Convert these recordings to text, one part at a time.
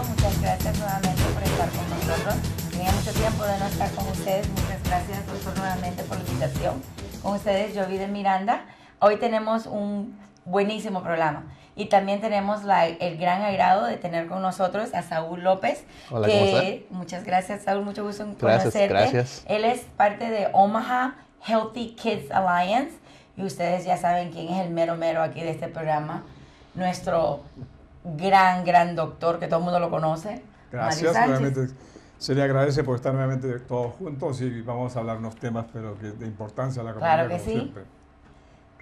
Muchas gracias nuevamente por estar con nosotros. Tenía mucho tiempo de no estar con ustedes. Muchas gracias, doctor, nuevamente por la invitación. Con ustedes, Jovi de Miranda. Hoy tenemos un buenísimo programa. Y también tenemos el gran agrado de tener con nosotros a Saúl López. Hola, ¿cómo está? Muchas gracias, Saúl. Mucho gusto en Gracias, conocerte. gracias. Él es parte de Omaha Healthy Kids Alliance. Y ustedes ya saben quién es el mero mero aquí de este programa. Nuestro gran doctor, que todo el mundo lo conoce. Gracias, nuevamente se le agradece por estar nuevamente todos juntos y vamos a hablar unos temas pero que de importancia a la comunidad. Claro que sí. Siempre.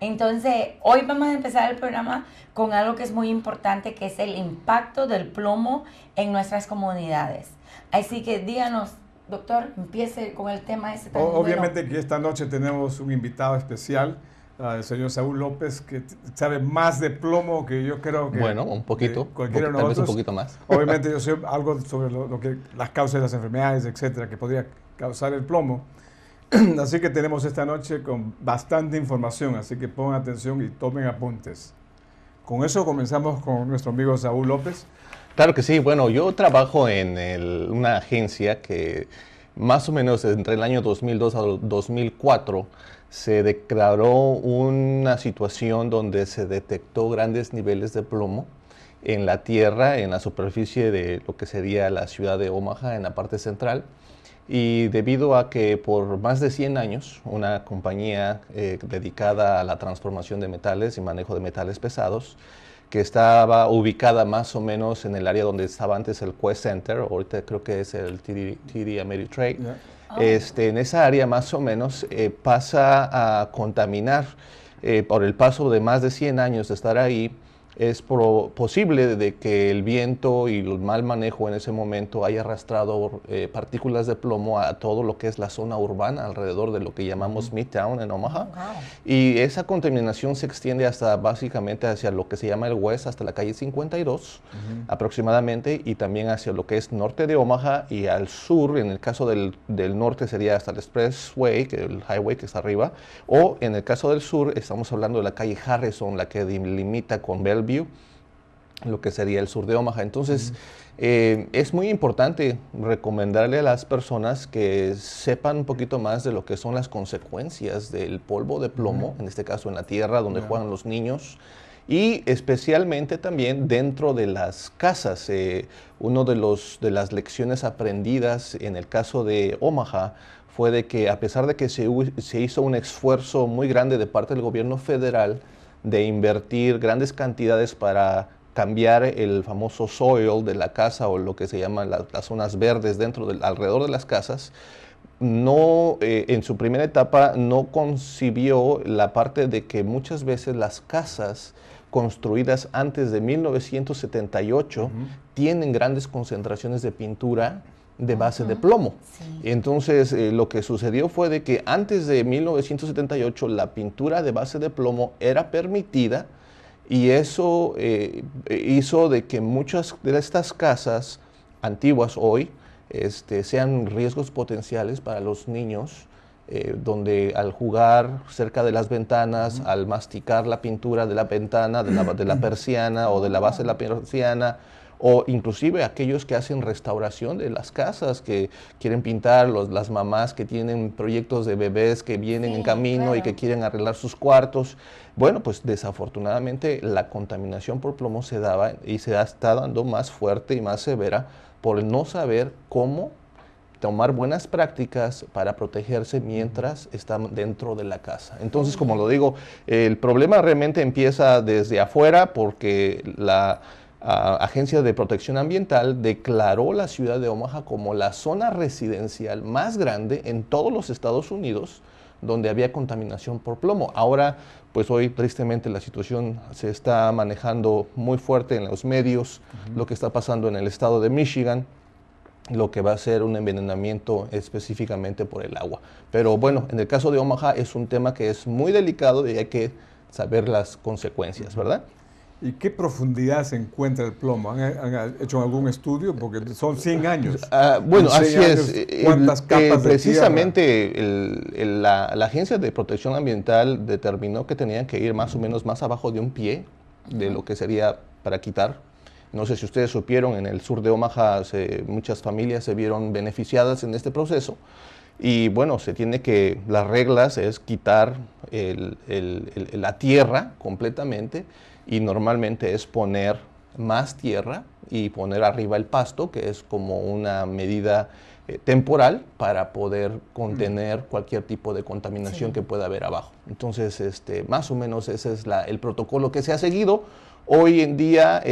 Entonces, hoy vamos a empezar el programa con algo que es muy importante, que es el impacto del plomo en nuestras comunidades. Así que díganos, doctor, empiece con el tema ese tan Obviamente bueno. que esta noche tenemos un invitado especial, el señor Saúl López, que sabe más de plomo que yo creo que... Bueno, un poquito, cualquiera de tal vez nosotros. un poquito más. Obviamente yo sé algo sobre lo que las causas de las enfermedades, etcétera, que podría causar el plomo. Así que tenemos esta noche con bastante información, así que pongan atención y tomen apuntes. Con eso comenzamos con nuestro amigo Saúl López. Claro que sí. Bueno, yo trabajo en una agencia que más o menos entre el año 2002 a 2004 se declaró una situación donde se detectó grandes niveles de plomo en la tierra, en la superficie de lo que sería la ciudad de Omaha, en la parte central. Y debido a que por más de 100 años una compañía dedicada a la transformación de metales y manejo de metales pesados, que estaba ubicada más o menos en el área donde estaba antes el Quest Center, ahorita creo que es el TD Ameritrade, en esa área más o menos pasa a contaminar por el paso de más de 100 años de estar ahí. Es posible de que el viento y el mal manejo en ese momento haya arrastrado partículas de plomo a todo lo que es la zona urbana alrededor de lo que llamamos Midtown en Omaha. Wow. Y esa contaminación se extiende hasta básicamente hacia lo que se llama el West, hasta la calle 52 aproximadamente, y también hacia lo que es norte de Omaha y al sur. En el caso del norte sería hasta el Expressway, que el highway que está arriba, o en el caso del sur estamos hablando de la calle Harrison, la que limita con Bellevue, lo que sería el sur de Omaha. Entonces, es muy importante recomendarle a las personas que sepan un poquito más de lo que son las consecuencias del polvo de plomo, en este caso en la tierra donde juegan los niños, y especialmente también dentro de las casas. Una de las lecciones aprendidas en el caso de Omaha fue de que, a pesar de que se hizo un esfuerzo muy grande de parte del gobierno federal de invertir grandes cantidades para cambiar el famoso soil de la casa, o lo que se llaman las zonas verdes alrededor de las casas, no, en su primera etapa no concibió la parte de que muchas veces las casas construidas antes de 1978 tienen grandes concentraciones de pintura de base de plomo. Sí. Entonces, lo que sucedió fue de que antes de 1978 la pintura de base de plomo era permitida, y eso hizo de que muchas de estas casas antiguas hoy sean riesgos potenciales para los niños, donde al jugar cerca de las ventanas, al masticar la pintura de la ventana, de la persiana o de la base de la persiana, o inclusive aquellos que hacen restauración de las casas, que quieren pintar, las mamás que tienen proyectos de bebés que vienen en camino y que quieren arreglar sus cuartos. Bueno, pues desafortunadamente la contaminación por plomo se daba y se está dando más fuerte y más severa por no saber cómo tomar buenas prácticas para protegerse mientras están dentro de la casa. Entonces, como lo digo, el problema realmente empieza desde afuera, porque la Agencia de Protección Ambiental declaró la ciudad de Omaha como la zona residencial más grande en todos los Estados Unidos donde había contaminación por plomo. Ahora, pues hoy tristemente la situación se está manejando muy fuerte en los medios, lo que está pasando en el estado de Michigan, lo que va a ser un envenenamiento específicamente por el agua. Pero bueno, en el caso de Omaha es un tema que es muy delicado y hay que saber las consecuencias, ¿verdad? ¿Y qué profundidad se encuentra el plomo? ¿Han hecho algún estudio? Porque son 100 años. Bueno, En 100 así años, es. ¿cuántas capas de precisamente la Agencia de Protección Ambiental determinó que tenían que ir más o menos más abajo de un pie de lo que sería para quitar. No sé si ustedes supieron, en el sur de Omaha muchas familias se vieron beneficiadas en este proceso. Y bueno, las reglas es quitar la tierra completamente, y normalmente es poner más tierra y poner arriba el pasto, que es como una medida temporal para poder contener cualquier tipo de contaminación que pueda haber abajo. Entonces, más o menos ese es el protocolo que se ha seguido. Hoy en día,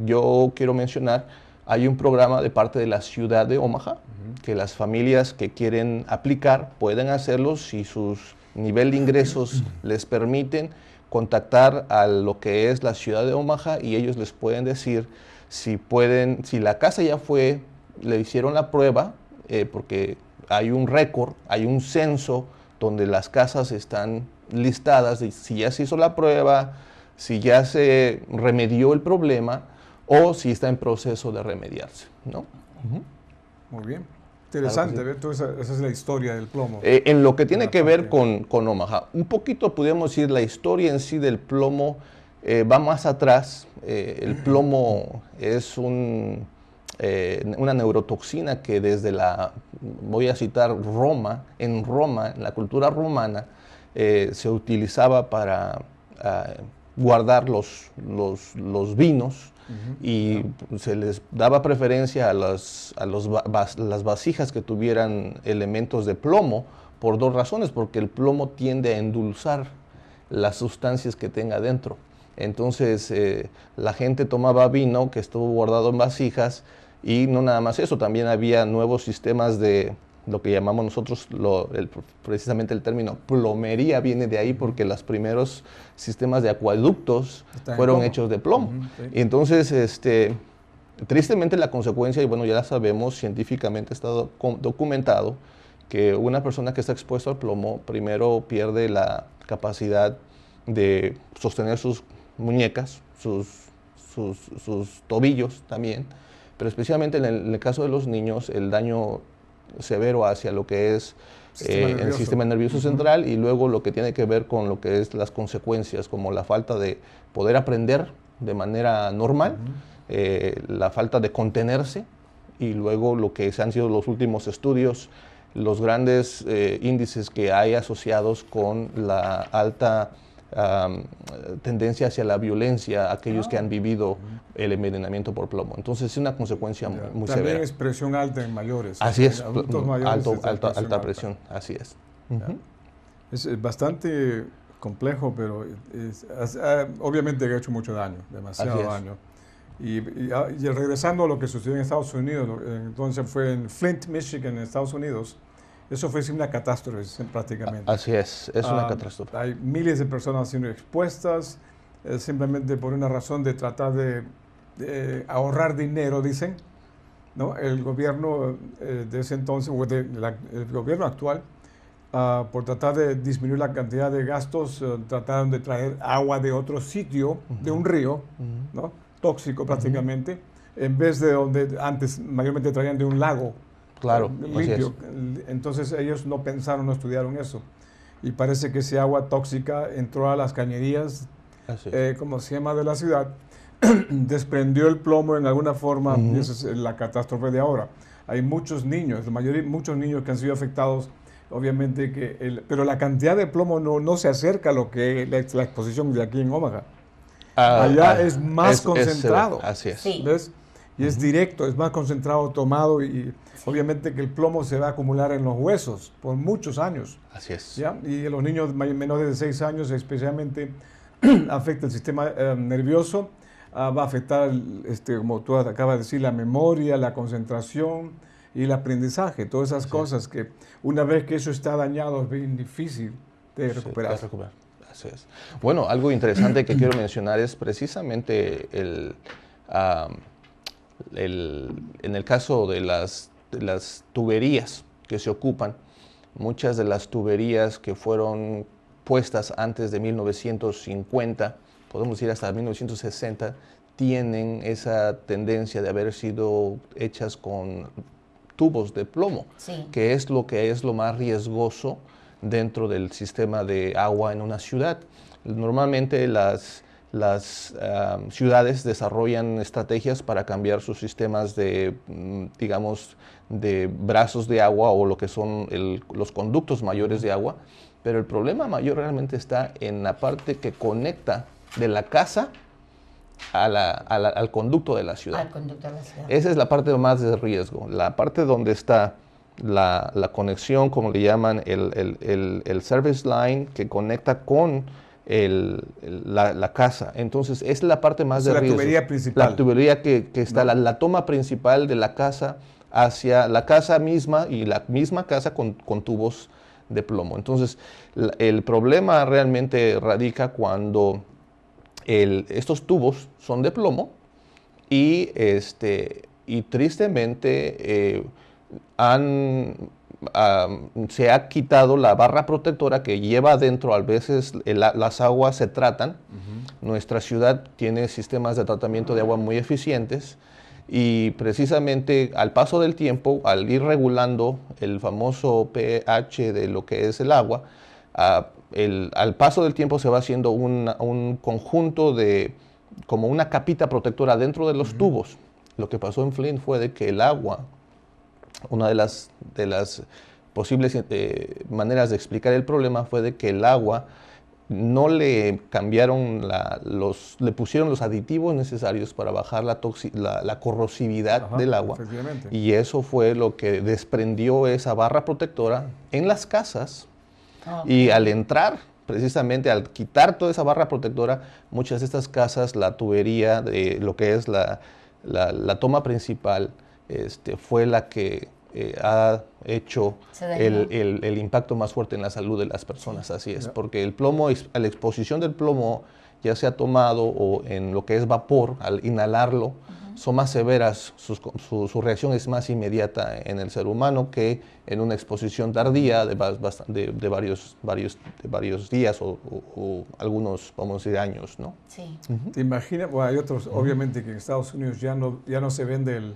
yo quiero mencionar, hay un programa de parte de la ciudad de Omaha, que las familias que quieren aplicar pueden hacerlo si su nivel de ingresos les permiten contactar a lo que es la ciudad de Omaha, y ellos les pueden decir si la casa ya le hicieron la prueba, porque hay un récord, hay un censo donde las casas están listadas, de si ya se hizo la prueba, si ya se remedió el problema o si está en proceso de remediarse, ¿no? Muy bien. Interesante, ¿ves? Esa es la historia del plomo. En lo que tiene que ver con Omaha, un poquito podemos decir la historia en sí del plomo va más atrás. El plomo es una neurotoxina que voy a citar Roma, en la cultura romana, se utilizaba para guardar los vinos. Y se les daba preferencia a las vasijas que tuvieran elementos de plomo por dos razones, porque el plomo tiende a endulzar las sustancias que tenga dentro. Entonces la gente tomaba vino que estuvo guardado en vasijas, y no nada más eso, también había nuevos sistemas de lo que llamamos nosotros, precisamente el término plomería viene de ahí, porque los primeros sistemas de acueductos fueron hechos de plomo. Sí. Y entonces, tristemente la consecuencia, y bueno, ya la sabemos, científicamente está documentado, que una persona que está expuesta al plomo primero pierde la capacidad de sostener sus muñecas, sus tobillos también, pero especialmente en el caso de los niños, el daño severo hacia lo que es el sistema nervioso central, y luego lo que tiene que ver con lo que es las consecuencias, como la falta de poder aprender de manera normal, la falta de contenerse, y luego lo que han sido los últimos estudios, los grandes índices que hay asociados con la alta tendencia hacia la violencia, aquellos que han vivido el envenenamiento por plomo. Entonces es una consecuencia muy severa. También es presión alta en mayores. Así es, mayores alta presión, así es. Es bastante complejo, pero obviamente ha hecho mucho daño, demasiado daño. Y regresando a lo que sucedió en Estados Unidos, entonces fue en Flint, Michigan, en Estados Unidos. Eso fue una catástrofe prácticamente. Así es una catástrofe. Hay miles de personas siendo expuestas simplemente por una razón de tratar de ahorrar dinero, dicen, ¿no? El gobierno de ese entonces, o el gobierno actual, por tratar de disminuir la cantidad de gastos, trataron de traer agua de otro sitio, de un río, ¿no? Tóxico prácticamente, en vez de donde antes mayormente traían de un lago. Claro, limpio. Entonces ellos no pensaron, no estudiaron eso. Y parece que ese agua tóxica entró a las cañerías, como se llama, de la ciudad, desprendió el plomo en alguna forma, y esa es la catástrofe de ahora. Hay muchos niños, muchos niños que han sido afectados, obviamente, pero la cantidad de plomo no se acerca a lo que es la exposición de aquí en Omaha. Allá es más concentrado. Así es. Sí. ¿Ves? Y es directo, es más concentrado, tomado, y obviamente que el plomo se va a acumular en los huesos por muchos años. Así es. ¿Ya? Y los niños menores de 6 años especialmente afecta el sistema nervioso, va a afectar, como tú acabas de decir, la memoria, la concentración y el aprendizaje, todas esas cosas que una vez que eso está dañado es bien difícil de recuperar. Así es. Bueno, algo interesante que quiero mencionar es precisamente en el caso de las tuberías que se ocupan, muchas de las tuberías que fueron puestas antes de 1950, podemos decir hasta 1960, tienen esa tendencia de haber sido hechas con tubos de plomo, que es lo más riesgoso dentro del sistema de agua en una ciudad. Normalmente las ciudades desarrollan estrategias para cambiar sus sistemas de, digamos, de brazos de agua o lo que son los conductos mayores de agua, pero el problema mayor realmente está en la parte que conecta de la casa al conducto de la ciudad. Al conducto de la ciudad. Esa es la parte más de riesgo, la parte donde está la conexión, como le llaman, el service line que conecta con la casa. Entonces, es la parte más de riesgo. La tubería principal. La tubería que está, la toma principal de la casa hacia la casa misma y la misma casa con tubos de plomo. Entonces, el problema realmente radica cuando estos tubos son de plomo y tristemente se ha quitado la barra protectora que lleva adentro. A veces las aguas se tratan. Nuestra ciudad tiene sistemas de tratamiento de agua muy eficientes y precisamente al paso del tiempo, al ir regulando el famoso pH de lo que es el agua, al paso del tiempo se va haciendo un conjunto de, como una capita protectora dentro de los tubos. Lo que pasó en Flint fue de que el agua, una de las posibles maneras de explicar el problema fue de que el agua no le cambiaron, le pusieron los aditivos necesarios para bajar la corrosividad del agua. Y eso fue lo que desprendió esa barra protectora en las casas. Y al entrar, precisamente al quitar toda esa barra protectora, muchas de estas casas, la tubería de lo que es la toma principal, fue la que ha hecho el impacto más fuerte en la salud de las personas. Sí. Así es, porque el plomo, la exposición del plomo, ya sea tomado o en lo que es vapor, al inhalarlo, son más severas, su reacción es más inmediata en el ser humano que en una exposición tardía de varios días o algunos, vamos a decir, años, ¿no? Sí. ¿Te imaginas? Bueno, hay otros, obviamente, que en Estados Unidos ya no se vende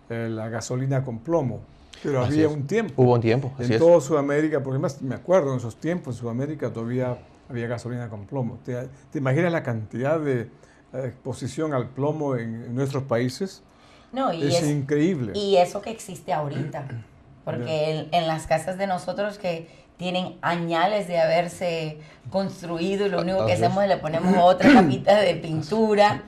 la gasolina con plomo, pero Así había es. un tiempo. Hubo un tiempo, así en toda Sudamérica, porque más me acuerdo en esos tiempos, en Sudamérica todavía había gasolina con plomo. ¿Te imaginas la cantidad de exposición al plomo en nuestros países? No, y es increíble. Y eso que existe ahorita, porque en las casas de nosotros que tienen añales de haberse construido y lo único que hacemos es le ponemos otra capita de pintura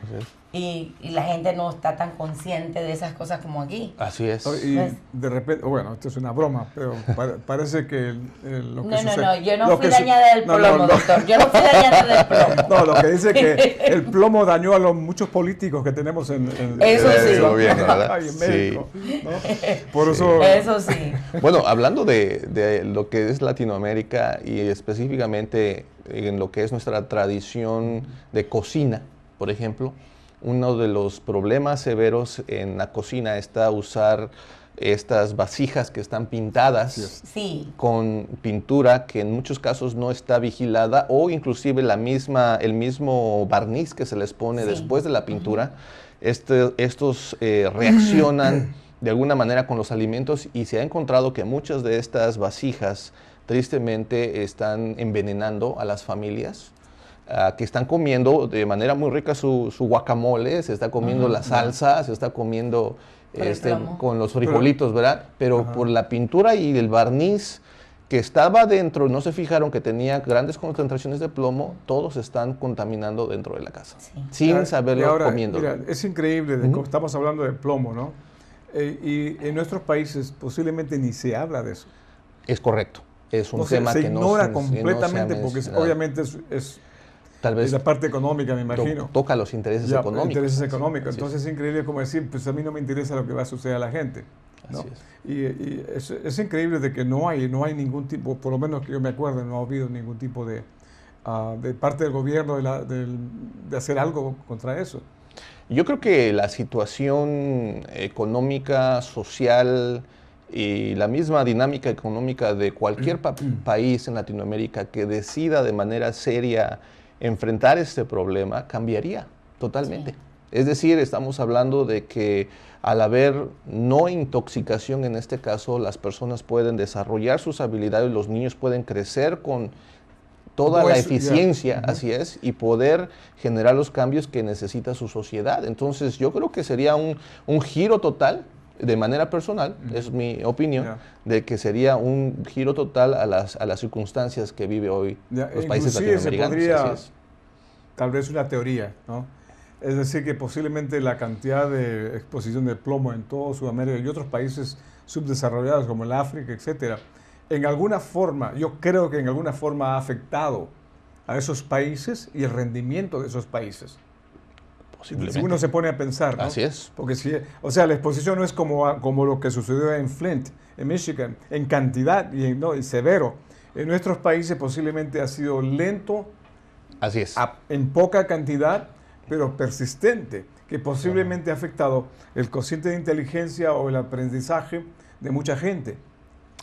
y la gente no está tan consciente de esas cosas como aquí. Así es. Y de repente, bueno, esto es una broma, pero parece que lo que sucede... No, yo no fui dañada del plomo, doctor. Yo no fui dañada del plomo. No, lo que dice que el plomo dañó a los muchos políticos que tenemos en el gobierno, ¿verdad? En México, ¿no? Por eso... Eso sí. Bueno, hablando de lo que es Latinoamérica y específicamente en lo que es nuestra tradición de cocina, por ejemplo, uno de los problemas severos en la cocina está usar estas vasijas que están pintadas con pintura que en muchos casos no está vigilada o inclusive el mismo barniz que se les pone después de la pintura. Estos reaccionan de alguna manera con los alimentos y se ha encontrado que muchas de estas vasijas tristemente están envenenando a las familias. Que están comiendo de manera muy rica su guacamole, se está comiendo la salsa, se está comiendo con los frijolitos, ¿verdad? Pero por la pintura y el barniz que estaba dentro, no se fijaron que tenía grandes concentraciones de plomo, todos están contaminando dentro de la casa, sin saberlo comiendo. Mira, es increíble, estamos hablando de plomo, ¿no? Y en nuestros países posiblemente ni se habla de eso. Es correcto, es un tema que se ignora completamente porque obviamente es tal vez la parte económica, me imagino. Toca los intereses económicos. Intereses económicos. Entonces es increíble como decir, pues a mí no me interesa lo que va a suceder a la gente, ¿no? Así es. Y es increíble de que no hay ningún tipo, por lo menos que yo me acuerdo, no ha habido ningún tipo de parte del gobierno de hacer algo contra eso. Yo creo que la situación económica, social y la misma dinámica económica de cualquier país en Latinoamérica que decida de manera seria enfrentar este problema cambiaría totalmente. Es decir, estamos hablando de que al haber no intoxicación en este caso, las personas pueden desarrollar sus habilidades, los niños pueden crecer con toda No la es- eficiencia, ya. así es, y poder generar los cambios que necesita su sociedad. Entonces, yo creo que sería un giro total, de manera personal, es mi opinión, Ya. de que sería un giro total a las circunstancias que vive hoy Ya, los países inclusive se latinoamericanos. podría- Así es. Tal vez una teoría, ¿no? Es decir, que posiblemente la cantidad de exposición de plomo en todo Sudamérica y otros países subdesarrollados como el África, etcétera, en alguna forma, yo creo que en alguna forma ha afectado a esos países y el rendimiento de esos países. Posiblemente. Si uno se pone a pensar, ¿no? Así es. Porque si, o sea, la exposición no es como lo que sucedió en Flint, en Michigan, en cantidad y severo. En nuestros países posiblemente ha sido lento, Así es. en poca cantidad, pero persistente, que posiblemente ha afectado el cociente de inteligencia o el aprendizaje de mucha gente.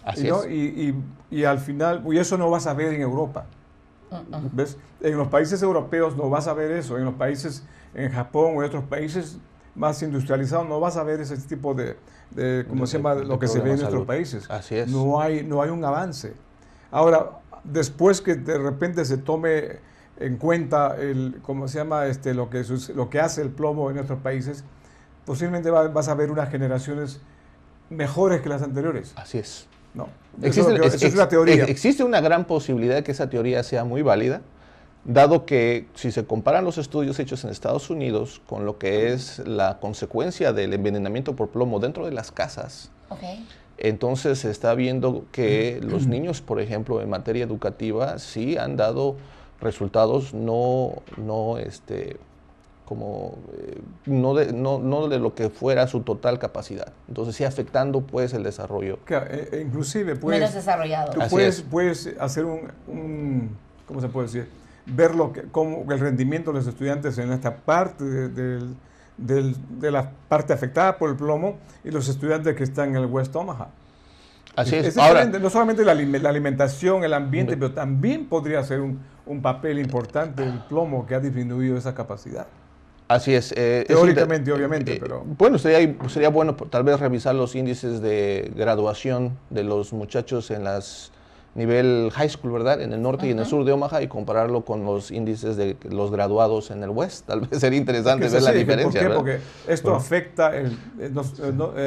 Así ¿no? es. Y al final, y eso no vas a ver en Europa. ¿Ves? En los países europeos no vas a ver eso. En los países, en Japón o en otros países más industrializados, no vas a ver ese tipo ¿cómo se llama? Lo que se ve en problemas de nuestros salud. países. Así es. No hay un avance. Ahora, después que de repente se tome en cuenta ¿cómo se llama? Lo que hace el plomo en nuestros países, posiblemente vas a ver unas generaciones mejores que las anteriores. Así es. No. Existe, Eso es una teoría. existe una gran posibilidad de que esa teoría sea muy válida, dado que si se comparan los estudios hechos en Estados Unidos con lo que es la consecuencia del envenenamiento por plomo dentro de las casas, Ok. entonces se está viendo que los niños, por ejemplo, en materia educativa, sí han dado resultados no de lo que fuera su total capacidad. Entonces sí afectando pues el desarrollo. Inclusive Menos desarrollado. tú Así puedes hacer ¿cómo se puede decir? Ver cómo el rendimiento de los estudiantes en esta parte de la parte afectada por el plomo y los estudiantes que están en el West Omaha. Así es. Es Ahora, diferente, no solamente la alimentación, el ambiente, pero también podría ser un papel importante el plomo que ha disminuido esa capacidad. así es. Teóricamente, obviamente, pero... Bueno, sería bueno tal vez revisar los índices de graduación de los muchachos en las nivel high school, ¿verdad? En el norte y en el sur de Omaha y compararlo con los índices de los graduados en el west. Tal vez sería interesante ver la diferencia, ¿Por qué? ¿verdad? Porque esto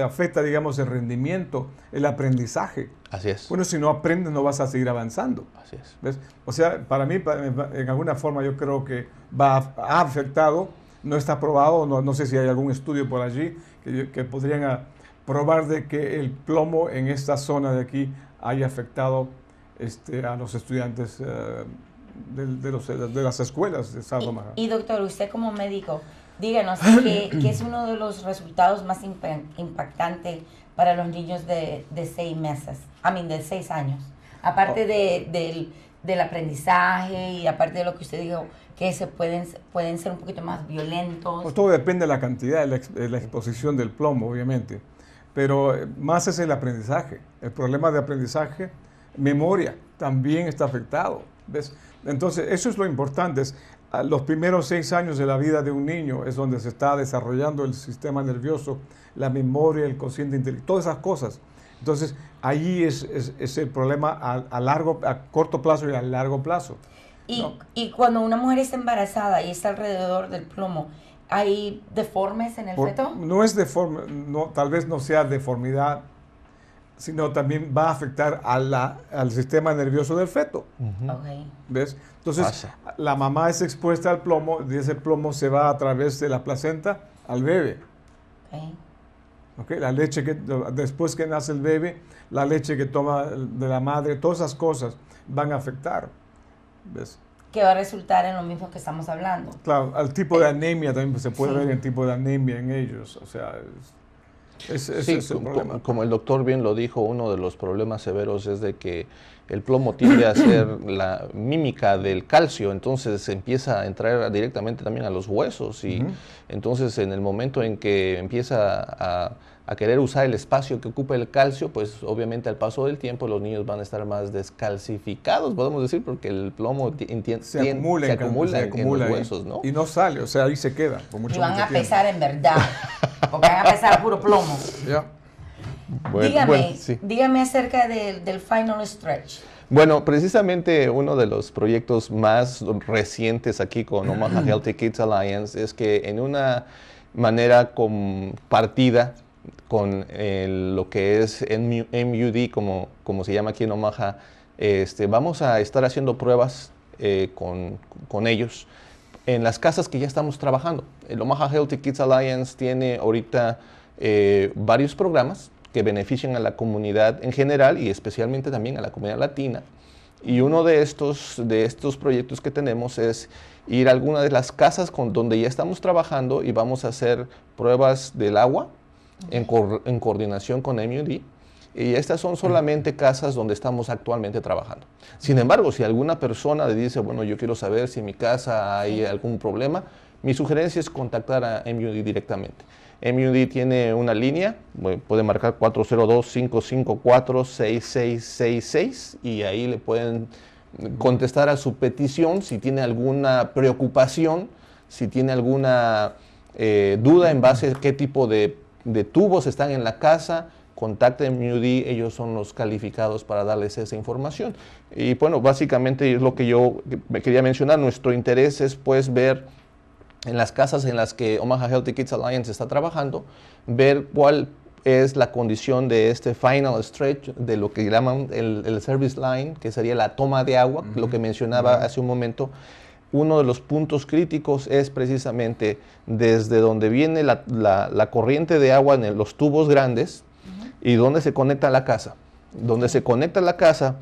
afecta, digamos, el rendimiento, el aprendizaje. Así es. Bueno, si no aprendes no vas a seguir avanzando. Así es. ¿Ves? O sea, para mí, en alguna forma yo creo que ha afectado, no está probado, no sé si hay algún estudio por allí que podrían probar de que el plomo en esta zona de aquí haya afectado a los estudiantes de las escuelas de South Omaha. Y doctor, usted como médico, díganos qué es uno de los resultados más impactantes para los niños de 6 meses, de 6 años. Aparte del aprendizaje y aparte de lo que usted dijo, que pueden ser un poquito más violentos. Pues todo depende de la cantidad de la exposición del plomo, obviamente. Pero más es el aprendizaje. El problema de aprendizaje, memoria, también está afectado. ¿Ves? Entonces, eso es lo importante. Los primeros 6 años de la vida de un niño es donde se está desarrollando el sistema nervioso, la memoria, el cociente intelectual, todas esas cosas. Entonces, ahí es el problema a corto plazo y a largo plazo. Y cuando una mujer está embarazada y está alrededor del plomo, ¿hay deformes en el feto? No es deforme, tal vez no sea deformidad, sino también va a afectar al sistema nervioso del feto. Okay. ¿Ves? Entonces, la mamá es expuesta al plomo y ese plomo se va a través de la placenta al bebé. Okay. ¿Okay? La leche después que nace el bebé, la leche que toma de la madre, todas esas cosas van a afectar. ¿Ves? Que va a resultar en lo mismo que estamos hablando. Claro, al tipo de anemia también se puede ver el tipo de anemia en ellos. O sea, ese es el problema. Como el doctor bien lo dijo, uno de los problemas severos es de que el plomo tiende a ser la mímica del calcio, entonces empieza a entrar directamente también a los huesos y entonces en el momento en que empieza a querer usar el espacio que ocupa el calcio, pues obviamente al paso del tiempo los niños van a estar más descalcificados, podemos decir, porque el plomo se acumula en los huesos, ¿no? Y no sale, o sea, ahí se queda. Y van a pesar en verdad, porque van a pesar puro plomo. Yeah. Sí. Dígame acerca del Final Stretch. Bueno, precisamente uno de los proyectos más recientes aquí con Omaha Healthy Kids Alliance es que en una manera compartida con lo que es MUD, como se llama aquí en Omaha, vamos a estar haciendo pruebas con ellos en las casas que ya estamos trabajando. El Omaha Healthy Kids Alliance tiene ahorita varios programas que benefician a la comunidad en general y especialmente también a la comunidad latina. Y uno de estos proyectos que tenemos es ir a alguna de las casas donde ya estamos trabajando y vamos a hacer pruebas del agua en coordinación con MUD. Y estas son solamente casas donde estamos actualmente trabajando. Sin embargo, si alguna persona le dice, bueno, yo quiero saber si en mi casa hay algún problema, mi sugerencia es contactar a MUD directamente. MUD tiene una línea, puede marcar 402-554-6666 y ahí le pueden contestar a su petición si tiene alguna preocupación, si tiene alguna duda en base a qué tipo de tubos están en la casa. Contacten MUD, ellos son los calificados para darles esa información. Y bueno, básicamente es lo que yo me quería mencionar. Nuestro interés es pues ver en las casas en las que Omaha Healthy Kids Alliance está trabajando, ver cuál es la condición de este final stretch, de lo que llaman el service line, que sería la toma de agua, lo que mencionaba hace un momento. Uno de los puntos críticos es precisamente desde donde viene la corriente de agua en los tubos grandes y donde se conecta la casa. Donde se conecta la casa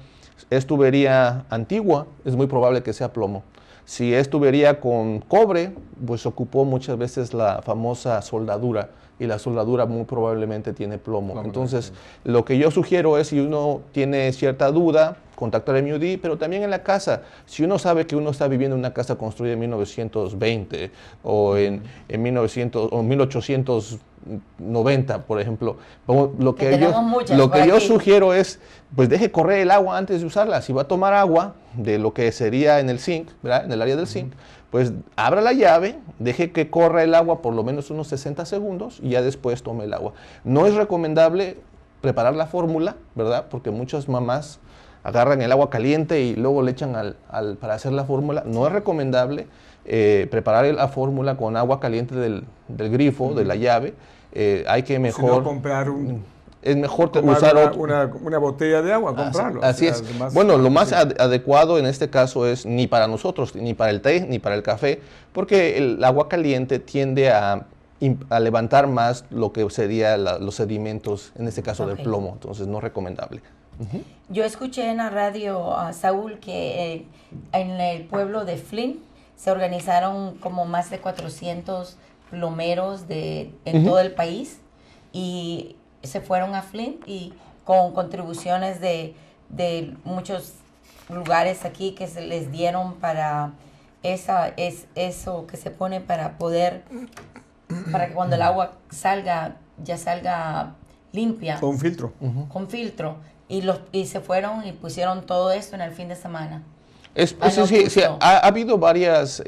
es tubería antigua, es muy probable que sea plomo. Si es tubería con cobre, pues ocupó muchas veces la famosa soldadura y la soldadura muy probablemente tiene plomo. Entonces, lo que yo sugiero es, si uno tiene cierta duda, contactar a MUD, pero también en la casa. Si uno sabe que uno está viviendo en una casa construida en 1920 o en 1890, por ejemplo, lo que yo sugiero es, pues deje correr el agua antes de usarla. Si va a tomar agua de lo que sería en el sink, ¿verdad? En el área del sink, pues abra la llave, deje que corra el agua por lo menos unos 60 segundos y ya después tome el agua. No es recomendable preparar la fórmula, ¿verdad? Porque muchas mamás agarran el agua caliente y luego le echan para hacer la fórmula. No es recomendable preparar la fórmula con agua caliente del grifo, de la llave. Hay que mejor... Si no, comprar es mejor usar una botella de agua, comprarlo. Así es. Bueno, lo más adecuado en este caso es ni para nosotros, ni para el té, ni para el café, porque el agua caliente tiende a levantar más lo que serían los sedimentos, en este caso del plomo, entonces no es recomendable. Yo escuché en la radio, Saúl, que en el pueblo de Flint se organizaron como más de 400 plomeros en todo el país y se fueron a Flint y con contribuciones de muchos lugares aquí que se les dieron para eso que se pone para que cuando el agua salga limpia. Con filtro. Con filtro. Y se fueron y pusieron todo esto en el fin de semana. Ha habido varias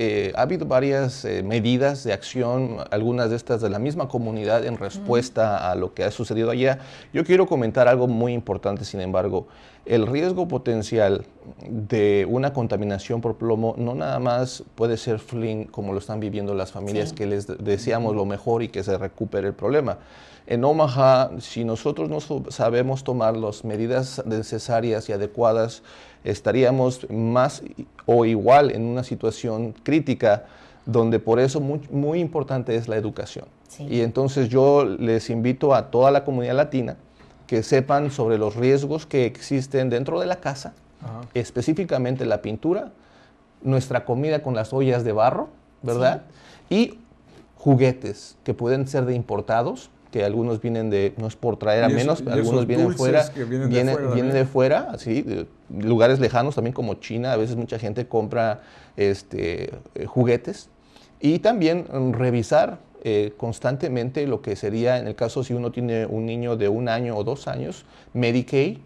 medidas de acción, algunas de estas de la misma comunidad en respuesta a lo que ha sucedido allá. Yo quiero comentar algo muy importante, sin embargo. El riesgo potencial de una contaminación por plomo no nada más puede ser Flint, como lo están viviendo las familias que les deseamos lo mejor y que se recupere el problema. En Omaha, si nosotros no sabemos tomar las medidas necesarias y adecuadas, estaríamos más o igual en una situación crítica, donde por eso muy importante es la educación. Y entonces yo les invito a toda la comunidad latina que sepan sobre los riesgos que existen dentro de la casa, específicamente la pintura, nuestra comida con las ollas de barro, ¿verdad? Y juguetes que pueden ser de importados, que algunos vienen no es por traer a menos, algunos vienen vienen de fuera, así, de lugares lejanos también como China. A veces mucha gente compra juguetes. Y también revisar constantemente lo que sería, en el caso si uno tiene un niño de 1 año o 2 años, Medicaid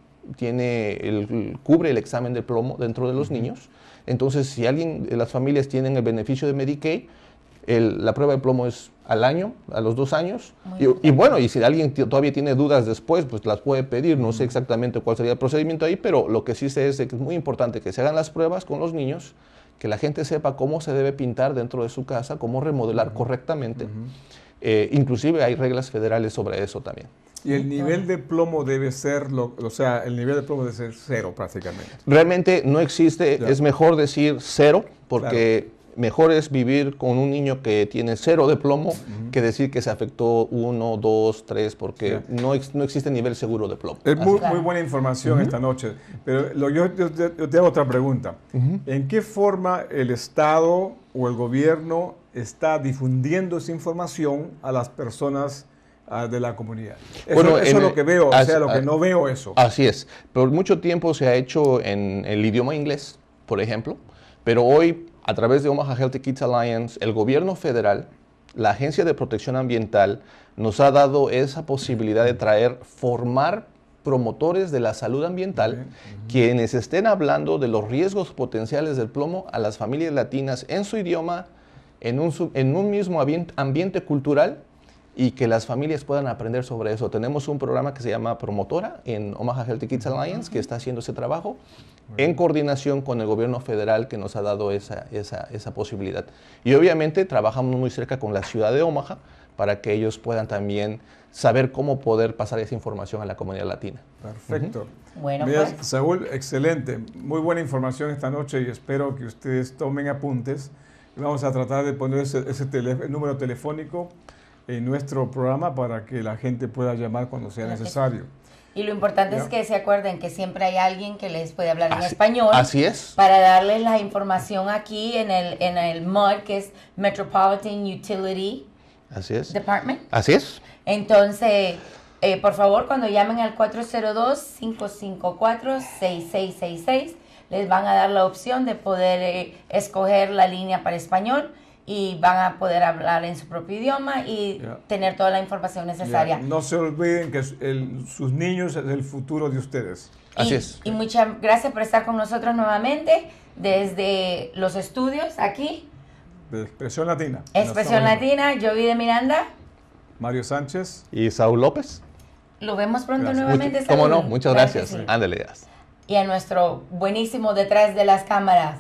cubre el examen de plomo dentro de los niños. Entonces, si alguien de las familias tienen el beneficio de Medicaid, La prueba de plomo es al año, a los 2 años. Muy Y bueno, y si alguien todavía tiene dudas después, pues las puede pedir. No sé exactamente cuál sería el procedimiento ahí, pero lo que sí sé es de que es muy importante que se hagan las pruebas con los niños, que la gente sepa cómo se debe pintar dentro de su casa, cómo remodelar correctamente. Inclusive hay reglas federales sobre eso también. Y el nivel de plomo debe ser, o sea, el nivel de plomo debe ser 0 prácticamente. Realmente no existe, Ya. es mejor decir 0, porque mejor es vivir con un niño que tiene 0 de plomo que decir que se afectó 1, 2, 3, porque no existe nivel seguro de plomo. Es muy, Claro. muy buena información esta noche, pero yo te hago otra pregunta. ¿En qué forma el Estado o el gobierno está difundiendo esa información a las personas de la comunidad? Eso, Bueno, eso es lo que veo, o sea, lo que as- no veo eso. Así es. Por mucho tiempo se ha hecho en el idioma inglés, por ejemplo, pero hoy, a través de Omaha Healthy Kids Alliance, el gobierno federal, la Agencia de Protección Ambiental, nos ha dado esa posibilidad de formar promotores de la salud ambiental, quienes estén hablando de los riesgos potenciales del plomo a las familias latinas en su idioma, en un mismo ambiente cultural, y que las familias puedan aprender sobre eso. Tenemos un programa que se llama Promotora en Omaha Healthy Kids Alliance, que está haciendo ese trabajo en coordinación con el gobierno federal, que nos ha dado esa posibilidad. Y obviamente trabajamos muy cerca con la ciudad de Omaha para que ellos puedan también saber cómo poder pasar esa información a la comunidad latina. Perfecto. Bueno, Mira, pues. Saúl, excelente. Muy buena información esta noche y espero que ustedes tomen apuntes. Vamos a tratar de poner ese número telefónico en nuestro programa para que la gente pueda llamar cuando sea necesario. Y lo importante Ya. es que se acuerden que siempre hay alguien que les puede hablar en español. Así es. Para darles la información aquí en el MUD, que es Metropolitan Utility Así es. Department. Así es. Entonces, por favor, cuando llamen al 402-554-6666, les van a dar la opción de poder escoger la línea para español y van a poder hablar en su propio idioma y tener toda la información necesaria. No se olviden que sus niños es el futuro de ustedes. Así es. Y muchas gracias por estar con nosotros nuevamente desde los estudios aquí. De Expresión Latina. Expresión Latina, Jovi de Miranda. Mario Sánchez. ¿Y Saúl López? Lo vemos pronto Gracias. nuevamente. ¿Cómo no? Saúl. Muchas Claro que gracias. sí. Ándale, ya. Y a nuestro buenísimo detrás de las cámaras,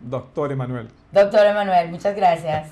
Doctor Emanuel. Doctor Emanuel. Muchas gracias.